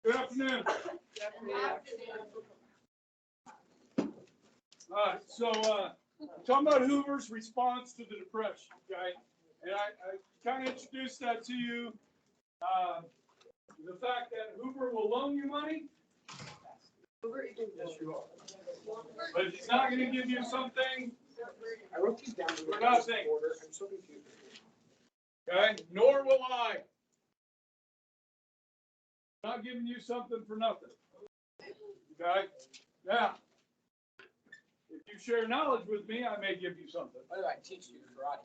Good afternoon. All right, so talking about Hoover's response to the Depression, okay? And I kind of introduced that to you. The fact that Hoover will loan you money. Yes, you are. But he's not going to give you something I wrote these down for nothing. I'm so confused. Okay? Nor will I. Not giving you something for nothing. Okay? Now, if you share knowledge with me, I may give you something. What did I teach you karate?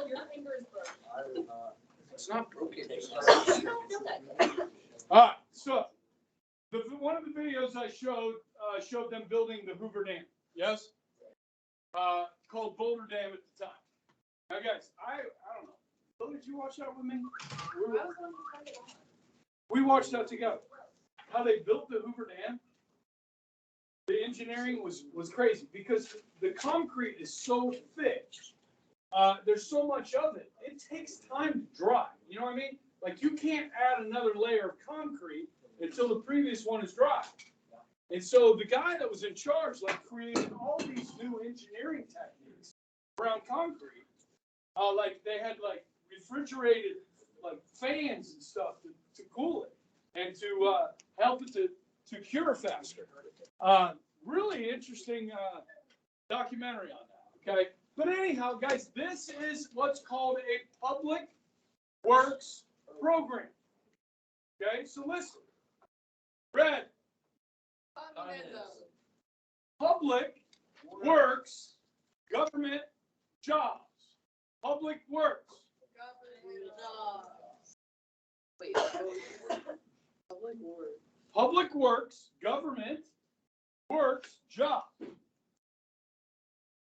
Your finger is broken. It's not broken. You don't feel that. All right, so one of the videos I showed them building the Hoover Dam. Yes? Called Boulder Dam at the time. Now, guys, I don't know. Bill, did you watch that with me? We watched that together. How they built the Hoover Dam. The engineering was crazy because the concrete is so thick. There's so much of it. It takes time to dry. You know what I mean? Like you can't add another layer of concrete until the previous one is dry. And so the guy that was in charge, created all these new engineering techniques around concrete. Like they had refrigerated fans and stuff to cool it and to help it to cure faster. Really interesting documentary on that. Okay, but anyhow, guys, this is what's called a public works program. Okay, so listen. Red. Public works, government jobs. Public works. Public works, government works, job.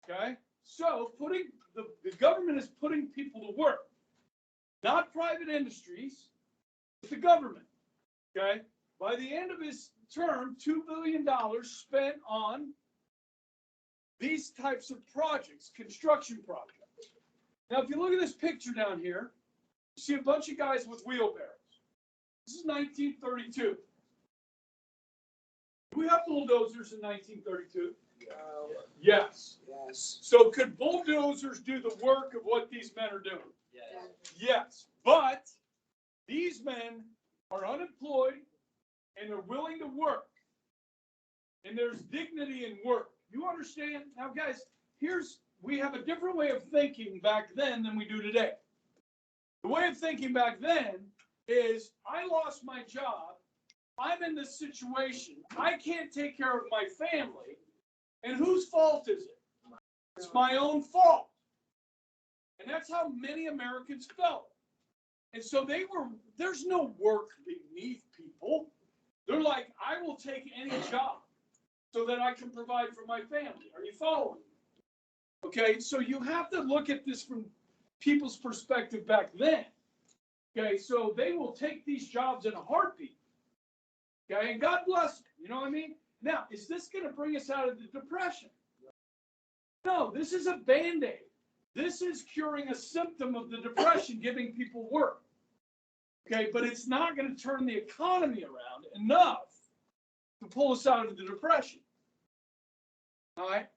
Okay, so the government is putting people to work, not private industries, but the government. Okay, by the end of his term, $2 billion spent on these types of projects, construction projects. Now, if you look at this picture down here, you see a bunch of guys with wheelbarrows. This is 1932. Do we have bulldozers in 1932? Yes. Yes. So could bulldozers do the work of what these men are doing? Yes. Yes. But these men are unemployed and they're willing to work. And there's dignity in work. You understand? Now, guys, we have a different way of thinking back then than we do today. The way of thinking back then is I lost my job. I'm in this situation. I can't take care of my family. And whose fault is it? It's my own fault. And that's how many Americans felt. And so there's no work beneath people. They're like, I will take any job so that I can provide for my family. Are you following? Okay, so you have to look at this from people's perspective back then. Okay, so they will take these jobs in a heartbeat. Okay, and God bless them. You know what I mean? Now, is this going to bring us out of the Depression? No, this is a Band-Aid. This is curing a symptom of the Depression, giving people work. Okay, but it's not going to turn the economy around enough to pull us out of the Depression. All right?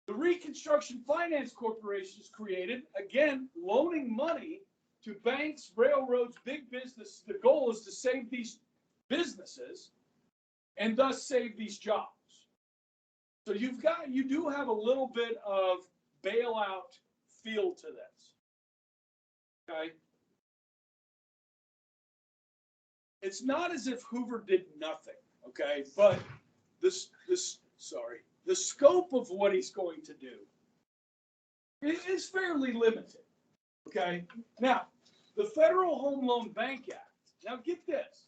The Reconstruction Finance Corporation is created, again, loaning money to banks, railroads, big business. The goal is to save these businesses and thus save these jobs. So you do have a little bit of bailout feel to this. Okay? It's not as if Hoover did nothing, okay? But the scope of what he's going to do is fairly limited, okay? Now, the Federal Home Loan Bank Act. Now, get this.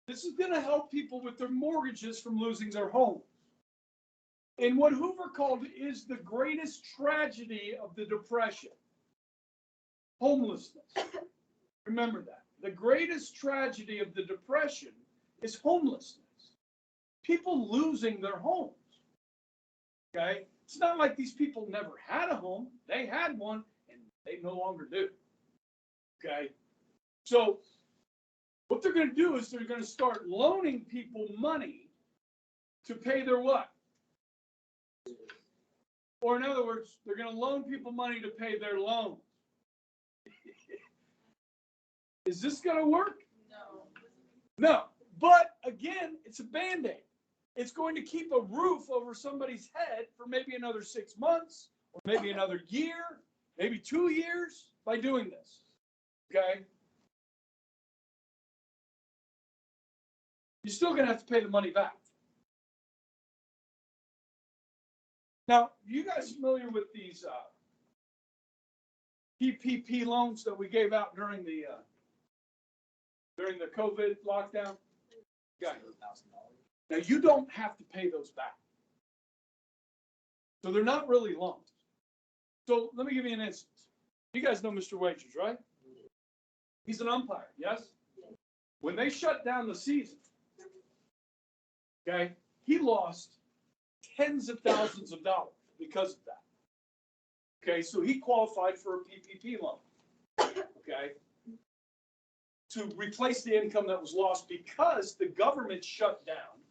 This is going to help people with their mortgages from losing their homes. And what Hoover called is the greatest tragedy of the Depression. Homelessness. Remember that. The greatest tragedy of the Depression is homelessness. People losing their homes. Okay? It's not like these people never had a home. They had one, and they no longer do. Okay? So, What they're going to do is they're going to start loaning people money to pay their what? Or in other words, they're going to loan people money to pay their loans. Is this going to work? No. No. But again, it's a Band-Aid. It's going to keep a roof over somebody's head for maybe another 6 months, or maybe another year, maybe 2 years by doing this. Okay? You're still going to have to pay the money back. Now, you guys familiar with these PPP loans that we gave out during the COVID lockdown? Okay. Now, you don't have to pay those back. So they're not really loans. So let me give you an instance. You guys know Mr. Wagers, right? He's an umpire, yes? When they shut down the season, okay, he lost tens of thousands of dollars because of that. Okay, so he qualified for a PPP loan, okay, to replace the income that was lost because the government shut down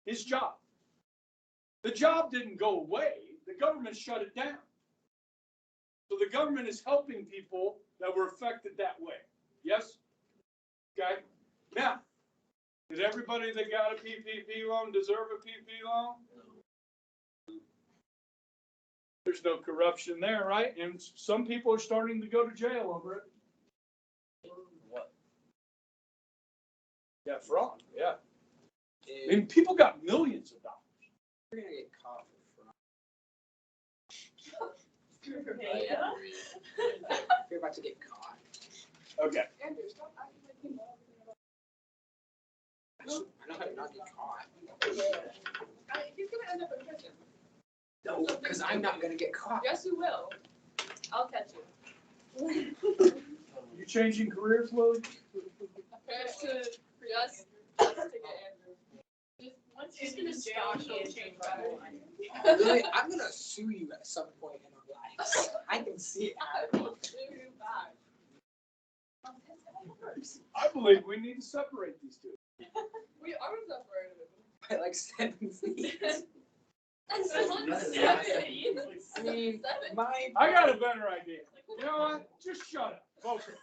his job. The job didn't go away, the government shut it down. So the government is helping people that were affected that way. Yes? Okay? Now, did everybody that got a PPP loan deserve a PPP loan? There's no corruption there, right? And some people are starting to go to jail over it. What? Yeah, fraud. Yeah. And people got millions of dollars. You're gonna get caught for fraud. Yeah. You're about to get caught. Okay. Andrew, stop acting like you know. I know how to not get caught. He's gonna end up in prison. No, because I'm not gonna get caught. Yes, you will. I'll catch you. You changing careers, Lily? Yes, to get Andrew. Just once he's gonna stop, he'll change by Really, I'm gonna sue you at some point in our lives. I can see it happening. I believe we need to separate these two. We are separated. By like 7 feet. That's I mean, my. I got a better idea. You know what? Just shut up, both of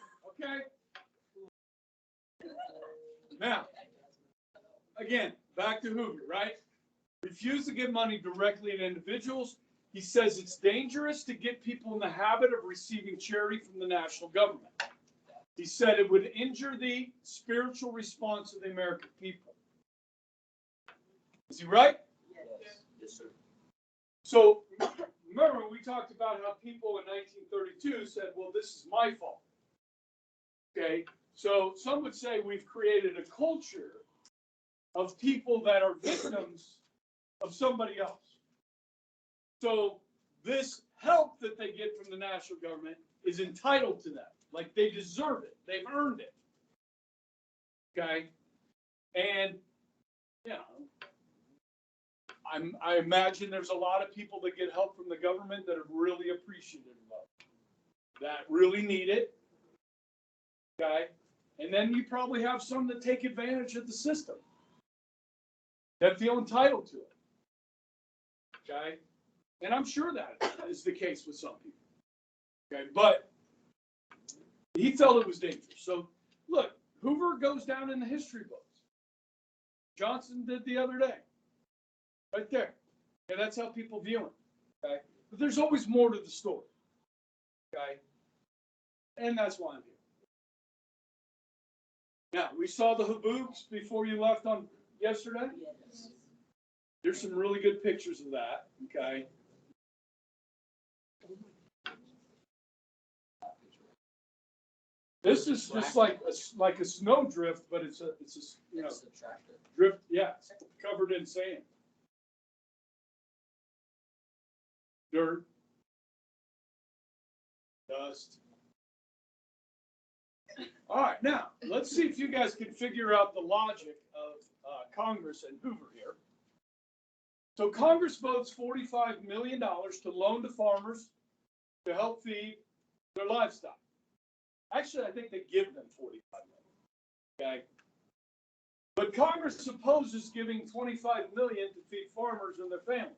you, okay? Now, again, back to Hoover, right? Refuse to give money directly to individuals. He says it's dangerous to get people in the habit of receiving charity from the national government. He said it would injure the spiritual response of the American people. Is he right? Yes, sir. So, remember, we talked about how people in 1932 said, well, this is my fault. Okay, so some would say we've created a culture of people that are victims of somebody else. So, this help that they get from the national government is entitled to them. Like they deserve it. They've earned it. Okay, and, you know, I imagine there's a lot of people that get help from the government that are really appreciative of it, that really need it. Okay. And then you probably have some that take advantage of the system, that feel entitled to it. Okay. And I'm sure that is the case with some people. Okay. But he felt it was dangerous. So look, Hoover goes down in the history books. Johnson did the other day. Right there. Okay, that's how people view him. Okay. But there's always more to the story. Okay. And that's why I'm here. Now, we saw the Habooks before you left on yesterday. Yes. There's some really good pictures of that. Okay. This is just like a snowdrift, but it's a you know, drift. Yeah, it's covered in sand. Dirt, dust. All right, now let's see if you guys can figure out the logic of Congress and Hoover here. So Congress votes $45 million to loan to farmers to help feed their livestock. Actually, I think they give them $45 million. Okay, But Congress opposes giving $25 million to feed farmers and their families.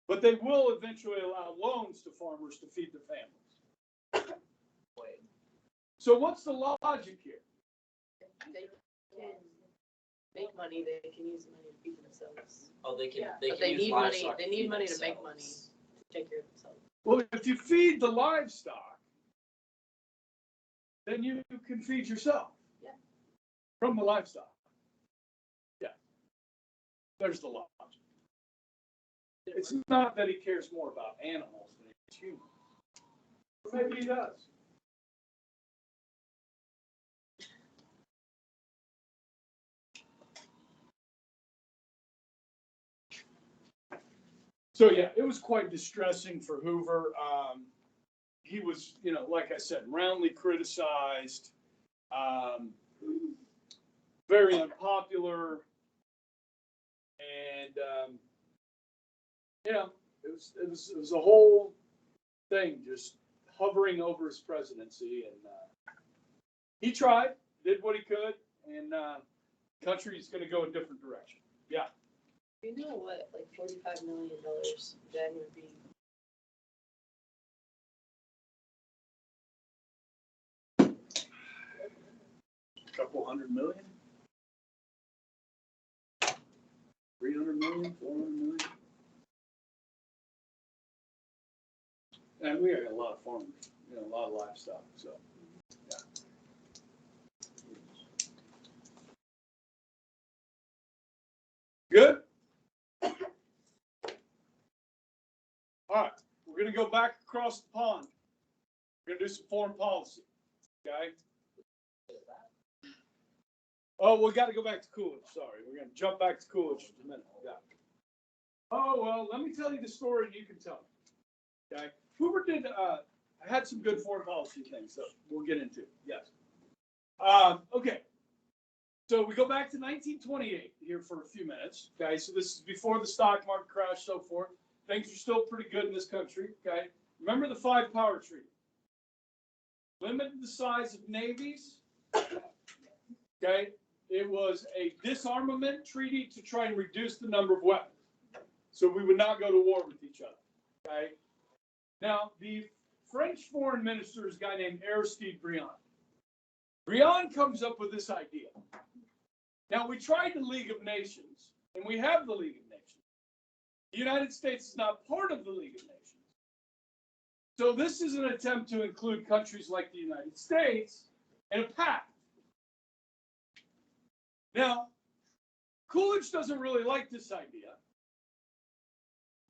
But they will eventually allow loans to farmers to feed their families. So what's the logic here? They can make money, they can use the money to feed themselves. Oh, they can. Yeah. They But can they use need money, livestock they to need feed money to make money, themselves. to take care of themselves. Well, if you feed the livestock, then you can feed yourself. Yeah. From the livestock. Yeah. There's the logic. It's not that he cares more about animals than he does humans. Or maybe he does. So yeah, it was quite distressing for Hoover. He was, like I said, roundly criticized, very unpopular, and it was a whole thing just hovering over his presidency, and he tried, did what he could, and country's going to go a different direction. Yeah. You know what, like $45 million that would be. A couple $100 million, 300 million, 400 million. And we got a lot of farmers, a lot of livestock, so, yeah. Good? All right, we're gonna go back across the pond. We're gonna do some foreign policy, okay? Oh, we gotta go back to Coolidge, sorry. We're gonna jump back to Coolidge in a minute, yeah. Oh, well, let me tell you the story and you can tell me, okay? Hoover had some good foreign policy things that we'll get into, yes. Okay, so we go back to 1928 here for a few minutes, okay? So this is before the stock market crash, so forth. Things are still pretty good in this country, okay? Remember the 5-power treaty. Limited the size of navies, okay? It was a disarmament treaty to try and reduce the number of weapons. So we would not go to war with each other, okay? Now, the French foreign minister is a guy named Aristide Briand. Briand comes up with this idea. Now, we tried the League of Nations, and we have the League of Nations. The United States is not part of the League of Nations. So this is an attempt to include countries like the United States in a pact. Now, Coolidge doesn't really like this idea.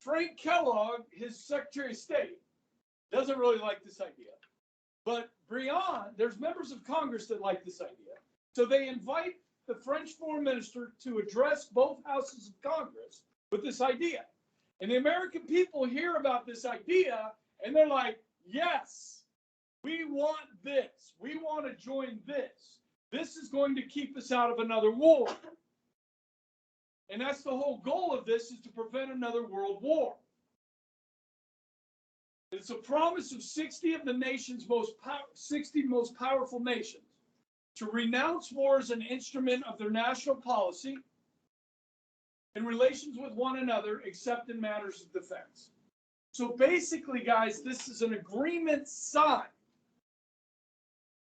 Frank Kellogg, his Secretary of State, doesn't really like this idea. But Briand, there's members of Congress that like this idea. So they invite the French foreign minister to address both houses of Congress with this idea. And the American people hear about this idea and they're like, yes, we want this. We want to join this. This is going to keep us out of another war. And that's the whole goal of this, is to prevent another world war. It's a promise of 60 of the nation's 60 most powerful nations to renounce war as an instrument of their national policy in relations with one another, except in matters of defense. So basically, guys, this is an agreement signed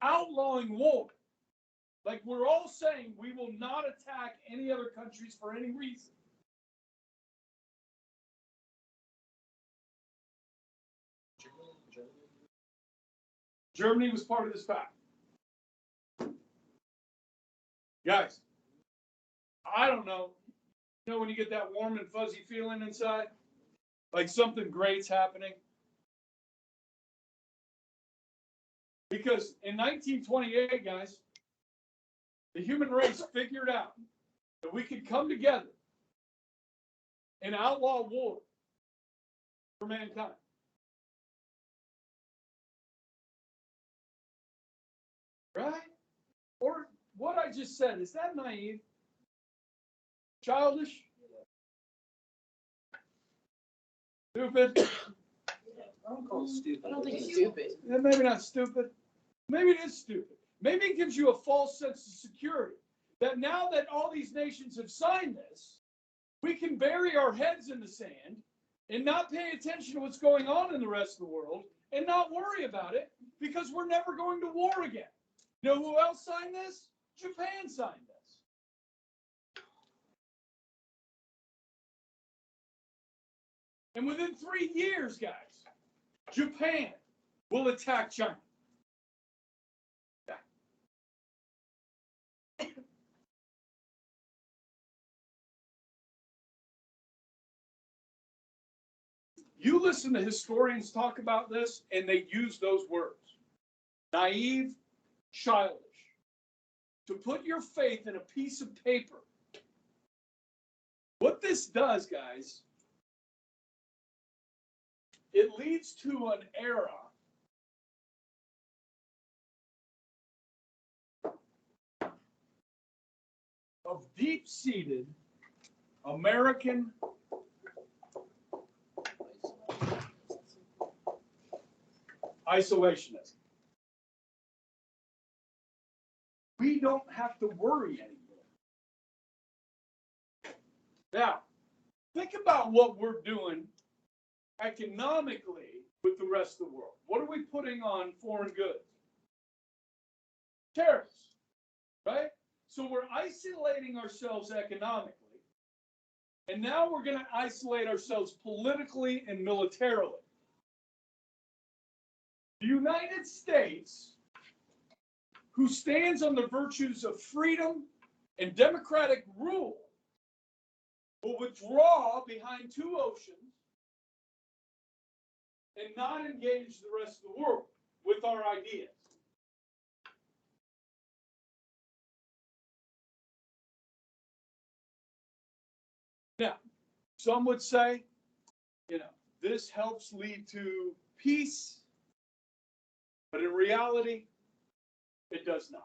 outlawing war. Like, we're all saying we will not attack any other countries for any reason. Germany was part of this pact. Guys, I don't know. You know when you get that warm and fuzzy feeling inside? Like something great's happening? Because in 1928, guys, the human race figured out that we could come together and outlaw war for mankind. Right? Or what I just said, is that naive? Childish? Stupid? I don't call it stupid. I don't think it's stupid. Maybe not stupid. Maybe it is stupid. Maybe it gives you a false sense of security. that now that all these nations have signed this, we can bury our heads in the sand and not pay attention to what's going on in the rest of the world and not worry about it because we're never going to war again. You know who else signed this? Japan signed this. And within 3 years, guys, Japan will attack China. You listen to historians talk about this, and they use those words. Naive, childish. To put your faith in a piece of paper. What this does, guys, it leads to an era of deep-seated American isolationism. We don't have to worry anymore. Now, think about what we're doing economically with the rest of the world. What are we putting on foreign goods? Tariffs, right? So we're isolating ourselves economically, and now we're going to isolate ourselves politically and militarily. The United States, who stands on the virtues of freedom and democratic rule, will withdraw behind two oceans and not engage the rest of the world with our ideas. Now, some would say, this helps lead to peace, but in reality, it does not.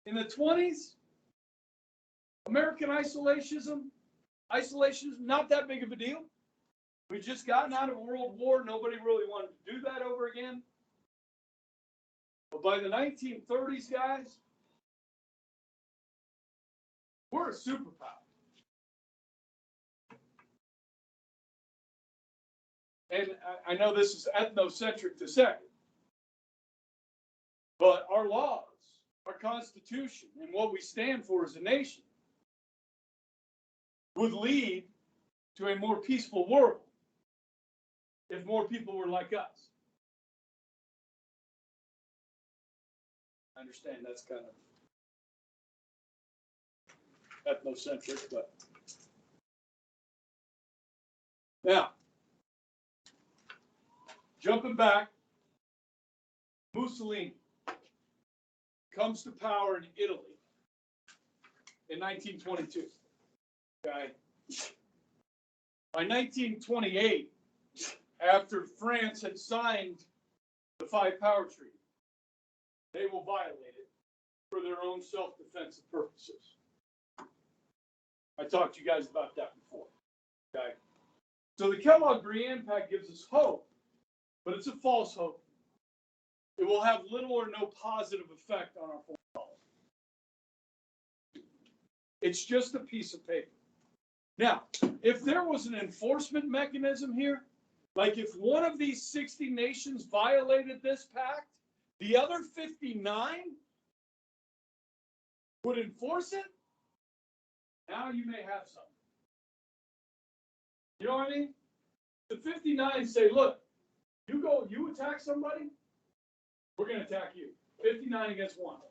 In the 20s, American isolationism, not that big of a deal. We'd just gotten out of a world war. Nobody really wanted to do that over again. But by the 1930s, guys, we're a superpower. And I know this is ethnocentric to say, but our laws, our Constitution, and what we stand for as a nation would lead to a more peaceful world if more people were like us. I understand that's kind of ethnocentric, but now, jumping back, Mussolini comes to power in Italy in 1922. Okay. By 1928, after France had signed the Five Power Treaty, they will violate it for their own self-defensive purposes. I talked to you guys about that before. Okay. So the Kellogg-Briand Pact gives us hope, but it's a false hope. It will have little or no positive effect on our foreign policy. It's just a piece of paper. Now, if there was an enforcement mechanism here, like if one of these 60 nations violated this pact, the other 59 would enforce it, now you may have something. You know what I mean? The 59 say, look, you attack somebody, we're going to attack you. 59 against 1.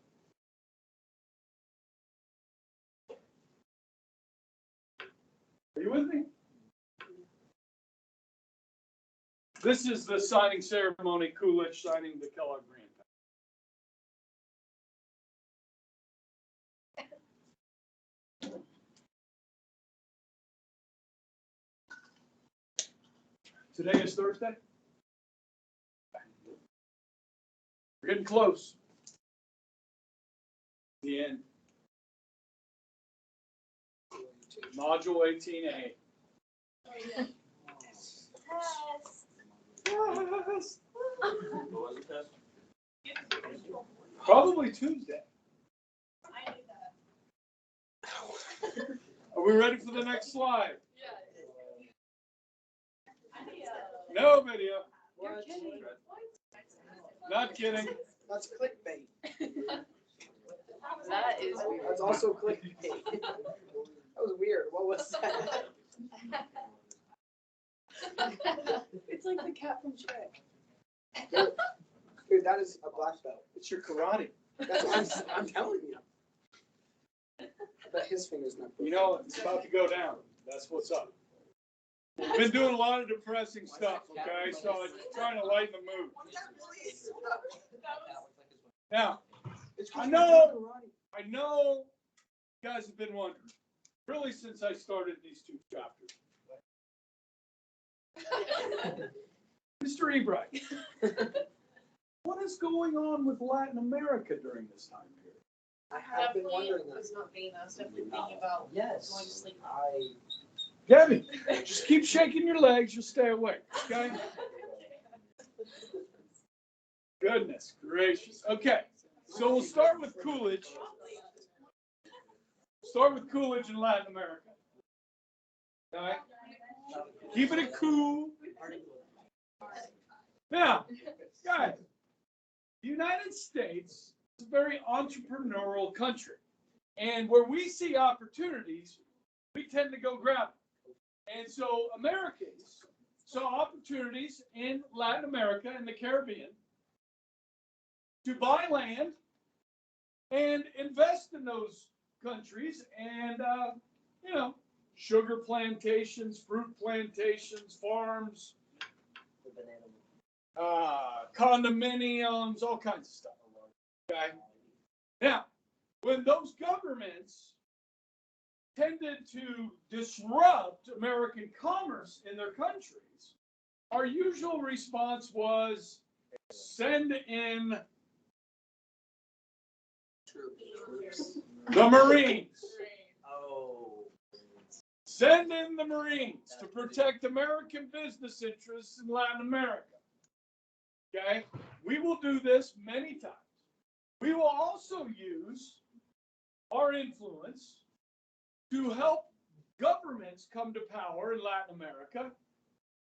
Are you with me? This is the signing ceremony, Coolidge signing the Kellogg-Briand Pact. Today is Thursday. We're getting close. The end. Module 18A. Yes. Yes. What was the test? Probably Tuesday. I knew that. Are we ready for the next slide? Yeah. No video. You're kidding. Not kidding. That's clickbait. That is weird. That's also clickbait. That was weird. What was that? It's like the cat from Shrek. Dude, that is a black belt. It's your karate. That's what I'm telling you. But his finger's not. You know, it's about to go down. That's what's up. We've been doing a lot of depressing stuff, okay? So I'm trying to lighten the mood. Now, I know you guys have been wondering, really since I started these 2 chapters. Mr. Ebright, what is going on with Latin America during this time period? I have been wondering that. was not being, I was definitely thinking about Yes. going to sleep. Gabby, just keep shaking your legs, you'll stay awake, okay? Goodness gracious. Okay, so we'll start with Coolidge. Start with Coolidge in Latin America. All right? Keep it cool. Now, guys, the United States is a very entrepreneurial country. And where we see opportunities, we tend to go grab them. And so Americans saw opportunities in Latin America and the Caribbean to buy land and invest in those countries and, sugar plantations, fruit plantations, farms, condominiums, all kinds of stuff. Okay. Now, when those governments tended to disrupt American commerce in their countries, our usual response was send in the Marines. Send in the Marines to protect American business interests in Latin America. Okay? We will do this many times. We will also use our influence to help governments come to power in Latin America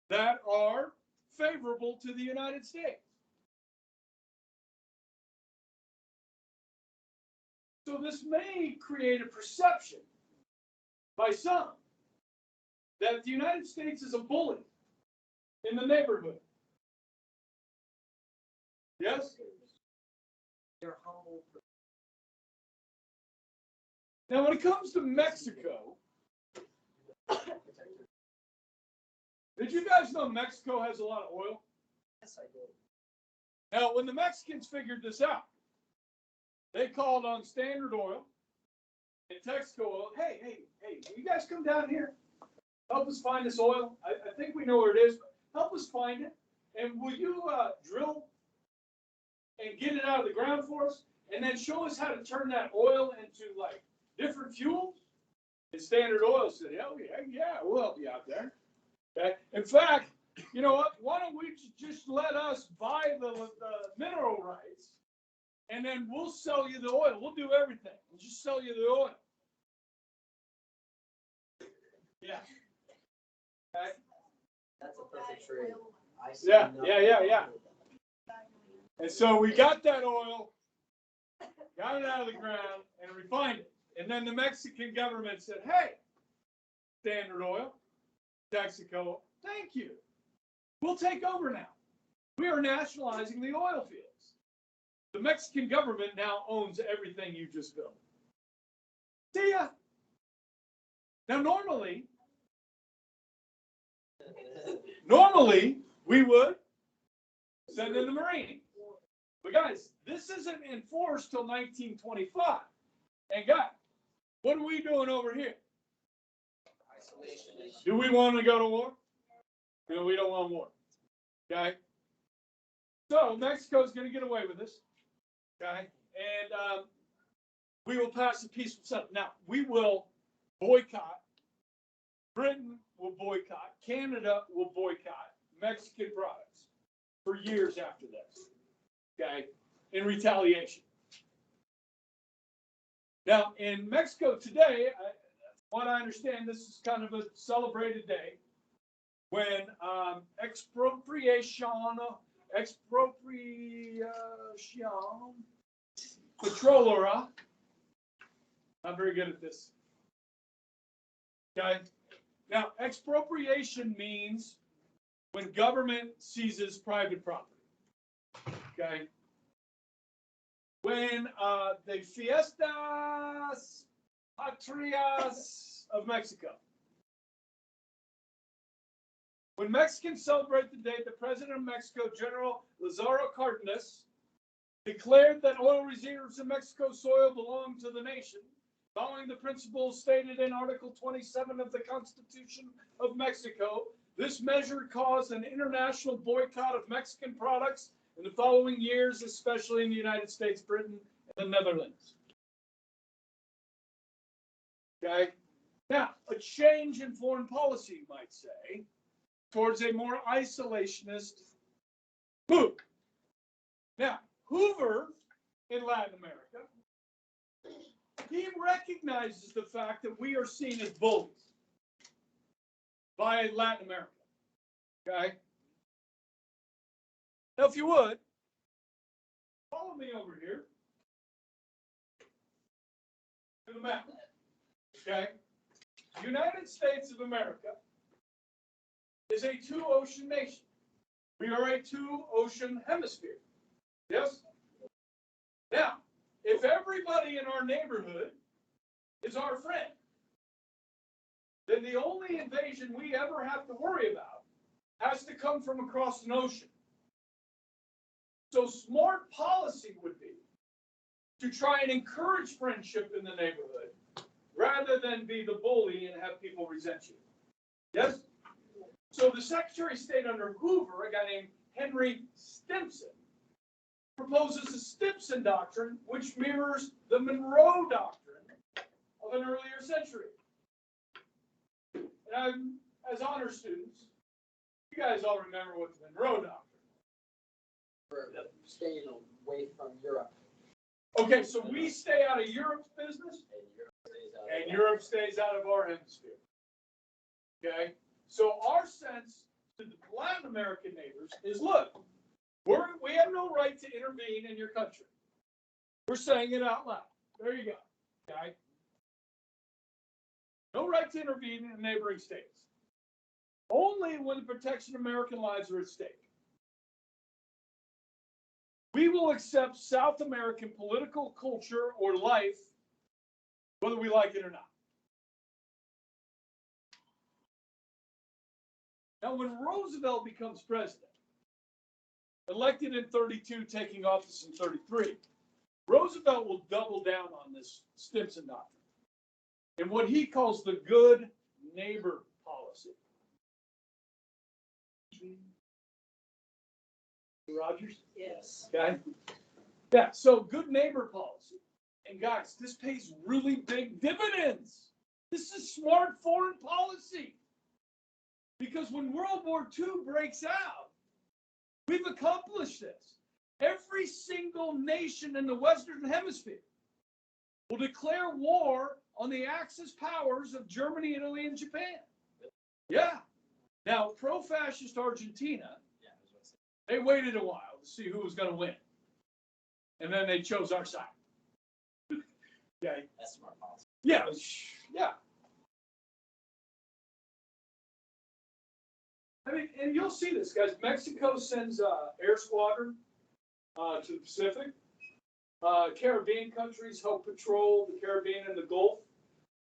that are favorable to the United States. So this may create a perception by some that the United States is a bully in the neighborhood. Yes? You're humble. Now, when it comes to Mexico, did you guys know Mexico has a lot of oil? Yes, I did. Now, when the Mexicans figured this out, they called on Standard Oil and Texaco Oil. Hey, will you guys come down here? Help us find this oil. I think we know where it is, but help us find it. And will you drill and get it out of the ground for us? And then show us how to turn that oil into like different fuels? And Standard Oil said, hell yeah, we'll help you out there. Okay. In fact, you know what? Why don't we just let us buy the mineral rights, and then we'll sell you the oil. We'll do everything. We'll just sell you the oil. Yeah. Okay. That's a perfect trade. Yeah. And so we got that oil, got it out of the ground, and refined it. And then the Mexican government said, hey, Standard Oil, Texaco, thank you. We'll take over now. We are nationalizing the oil fields. The Mexican government now owns everything you just built. See ya. Now, normally, we would send in the Marine. But guys, this isn't enforced till 1925. And guys, what are we doing over here? Do we want to go to war? No, we don't want war. Okay? So Mexico's going to get away with this. Okay? And we will pass a peaceful settlement. Now, we will boycott. Britain will boycott. Canada will boycott Mexican products for years after this. Okay? In retaliation. Now, in Mexico today, what I understand, this is kind of a celebrated day when expropriation petrolera. I'm very good at this. Okay. Now, expropriation means when government seizes private property. Okay. When the Fiestas Patrias of Mexico. When Mexicans celebrate the day, the president of Mexico, General Lázaro Cárdenas, declared that oil reserves in Mexico's soil belong to the nation, following the principles stated in Article 27 of the Constitution of Mexico. This measure caused an international boycott of Mexican products in the following years, especially in the United States, Britain, and the Netherlands. Okay? Now, a change in foreign policy, you might say, towards a more isolationist move. Now, Hoover in Latin America, he recognizes the fact that we are seen as bullies by Latin America. Okay? Now, if you would, follow me over here to the map. Okay? United States of America is a two-ocean nation. We are a two-ocean hemisphere. Yes? Now, if everybody in our neighborhood is our friend, then the only invasion we ever have to worry about has to come from across an ocean. So smart policy would be to try and encourage friendship in the neighborhood rather than be the bully and have people resent you. Yes? So the Secretary of State under Hoover, a guy named Henry Stimson, proposes the Stimson Doctrine, which mirrors the Monroe Doctrine of an earlier century. And as honor students, you guys all remember what the Monroe Doctrine. For staying away from Europe. Okay, so we stay out of Europe's business, and Europe stays out of our hemisphere. Okay, so our sense to the Latin American neighbors is, look, we have no right to intervene in your country. We're saying it out loud. There you go. Okay, no right to intervene in neighboring states. Only when the protection of American lives are at stake. We will accept South American political culture or life, whether we like it or not. Now, when Roosevelt becomes president, elected in 32, taking office in 33, Roosevelt will double down on this Stimson Doctrine and what he calls the good neighbor policy. Rogers? Yes. Okay. Yeah, so good neighbor policy. And guys, this pays really big dividends. This is smart foreign policy. Because when World War II breaks out, we've accomplished this. Every single nation in the Western Hemisphere will declare war on the Axis powers of Germany, Italy, and Japan. Yeah. Now, pro-fascist Argentina, they waited a while to see who was going to win. And then they chose our side. Okay. That's smart policy. Yeah. Yeah. I mean, and you'll see this, guys. Mexico sends air squadron to the Pacific. Caribbean countries help patrol the Caribbean and the Gulf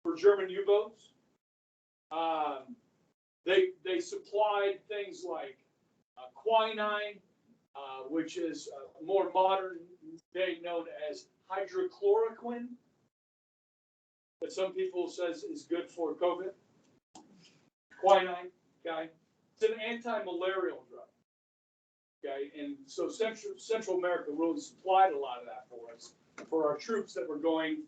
for German U-boats. They supplied things like quinine, which is more modern day known as hydrochloroquine, that some people says is good for COVID. Quinine, okay, it's an anti-malarial drug, okay, and so Central America really supplied a lot of that for us, for our troops that were going,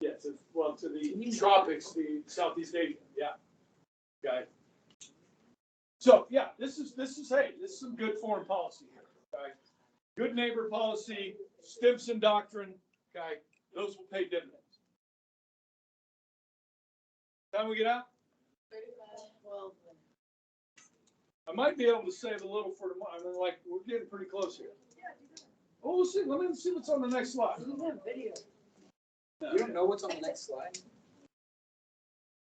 yeah, to the tropics, the Southeast Asia, yeah, okay. So yeah, this is some good foreign policy here. Okay? good neighbor policy, Stimson doctrine, okay, those will pay dividends. Time we get out? Well, I might be able to save a little for tomorrow. I mean, like, we're getting pretty close here. Oh, we'll see. Let me see what's on the next slide. we have video. You don't know what's on the next slide?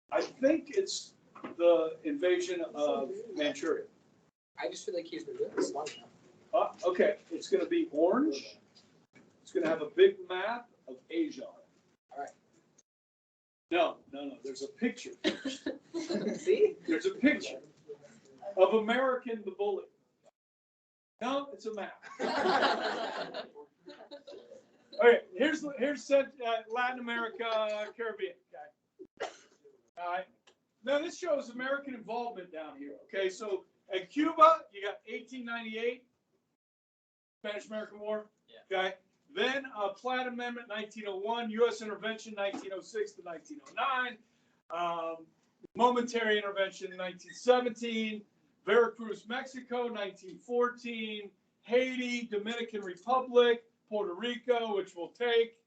I think it's the invasion of Manchuria. I just feel like he's doing this one now. Okay, it's gonna be orange. It's gonna have a big map of Asia on it. All right. No, there's a picture. See? There's a picture of American the bully. No, it's a map. Okay, here's Latin America, Caribbean. Okay. All right. Now this shows American involvement down here. Okay, so at Cuba, you got 1898, Spanish-American War. Yeah. Okay. Then Platt Amendment, 1901, U.S. intervention, 1906 to 1909. Momentary intervention, 1917. Veracruz, Mexico, 1914. Haiti, Dominican Republic, Puerto Rico, which we'll take.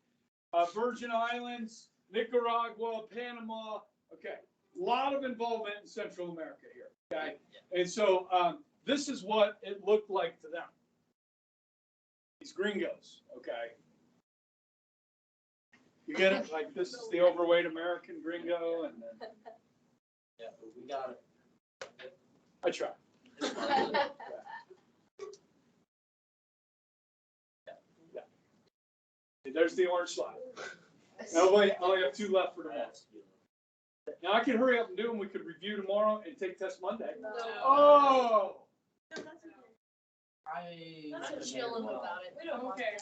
Virgin Islands, Nicaragua, Panama. Okay, a lot of involvement in Central America here. Okay, and so this is what it looked like to them. These gringos. Okay, you get it? Like this is the overweight American gringo, and then Yeah, but we got it. I try. There's the orange slide. Now, I only have 2 left for tomorrow. Now I can hurry up and do them. We could review tomorrow and take test Monday. No. Oh. That's a chilling without it. We don't care.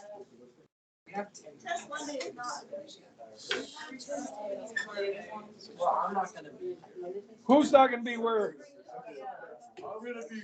We have 10 Test Monday is not. Well, I'm not gonna be. Who's not going to be where? I'm going to be.